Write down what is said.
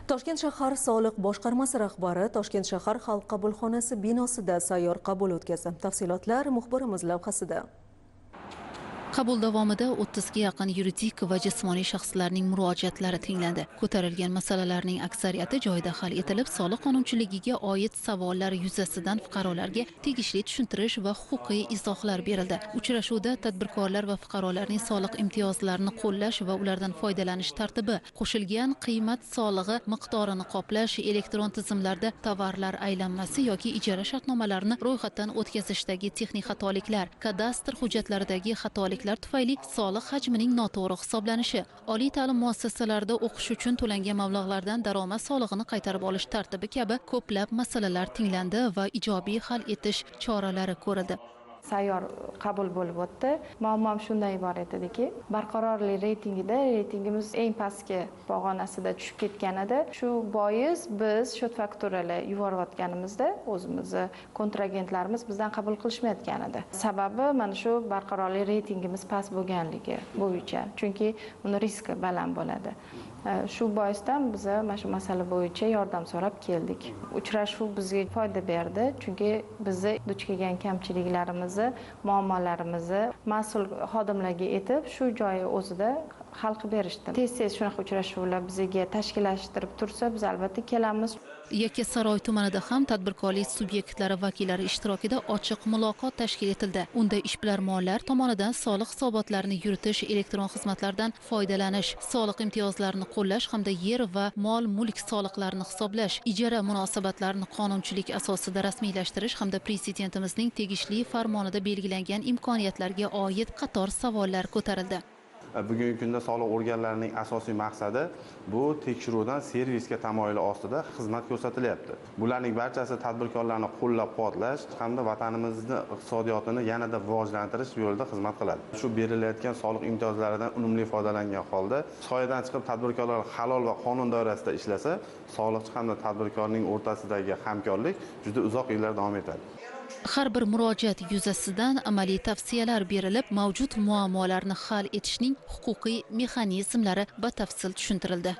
Toshkent shahar soliq boshqarmasi rahbari Toshkent shahar xalq qabulxonasi binosida sayyor qabul o'tkazdi. Tafsilotlar muxbirimiz lavhasida. Qabul davomida 30 ga yaqin yuridik va jismoniy shaxslarning murojaatlari tinglandi. Ko'tarilgan masalalarning aksariyati joyida hal etilib, soliq qonunchiligiga oid savollar yuzasidan fuqarolarga tegishli tushuntirish va huquqiy izohlar berildi. Uchrashuvda tadbirkorlar va fuqarolarning soliq imtiyozlarini qo'llash va ulardan foydalanish tartibi, qo'shilgan qiymat solig'i miqdorini qoplash, elektron tizimlarda tovarlar aylanmasi yoki ijara shartnomalarini ro'yxatdan o'tkazishdagi texnik xatoliklar, kadastr hujjatlaridagi xatoliklar tufayli soliq hajmining noto'g'ri hisoblanishi, oliy ta'lim muassasalarida o'qish uchun to'langan mablag'lardan daromad solig'ini qaytarib olish tartibi kabi ko'plab masalalar tinglandi va ijobiy hal etish choralari ko'rildi. Sayyor qabul bo'lib o'tdi. Muammom shundan iborat ediki, barqarorlik reytingimiz eng pastki pog'onasida tushib ketgan edi. Shu bois biz shot fakturalar yuborayotganimizda o'zimizni kontragentlarimiz bizdan qabul qilishmayotgan edi. Sababi mana shu barqarorlik reytingimiz past bo'lganligi bo'yicha. Chunki uni riski baland bo'ladi. Shu boisdan biz mana shu masala bo'yicha yordam so'rab keldik. Uchrashuv bizga foyda berdi, chunki bizni duch kelgan kamchiliklarimizni, muammolarimizni mas'ul xodimlarga aytib, shu joyi o'zida hal qilib berishdi. Tez-tez shunaqa uchrashuvlar bizga tashkillashtirib tursa, biz albatta kelamiz. Yakkasaroy tumanida ham tadbirkorlik subyektlari vakillari ishtirokida ochiq muloqot tashkil etildi. Unda ishbilarmonlar tomonidan soliq hisobotlarini yuritish, elektron xizmatlardan foydalanish, soliq imtiyozlarini qo'llash hamda yer va mol-mulk soliqlarini hisoblash, ijara munosabatlarini qonunchilik asosida rasmiylashtirish hamda prezidentimizning tegishli farmonida belgilangan imkoniyatlarga oid qator savollar ko'tarildi. Bugungi kunda soliq organlarining asosiy maqsadi bu tekshiruvdan servisga tamoyili ostida xizmat ko'rsatilyapti. Bularning barchasi tadbirkorlarni qo'llab-quvvatlash hamda vatanimizning iqtisodiyotini yanada rivojlantirish yo'lida xizmat qiladi. Shu berilayotgan soliq imtiyozlaridan unumli foydalangan holda soyadan chiqib tadbirkorlar halol va qonun doirasida ishlasa, soliqchi hamda tadbirkorning o'rtasidagi hamkorlik juda uzoq yillar davom etadi. Har bir murojaat yuzasidan amaliy tavsiyalar berilib, mavjud muammolarni hal etishning huquqiy mexanizmlari batafsil tushuntirildi.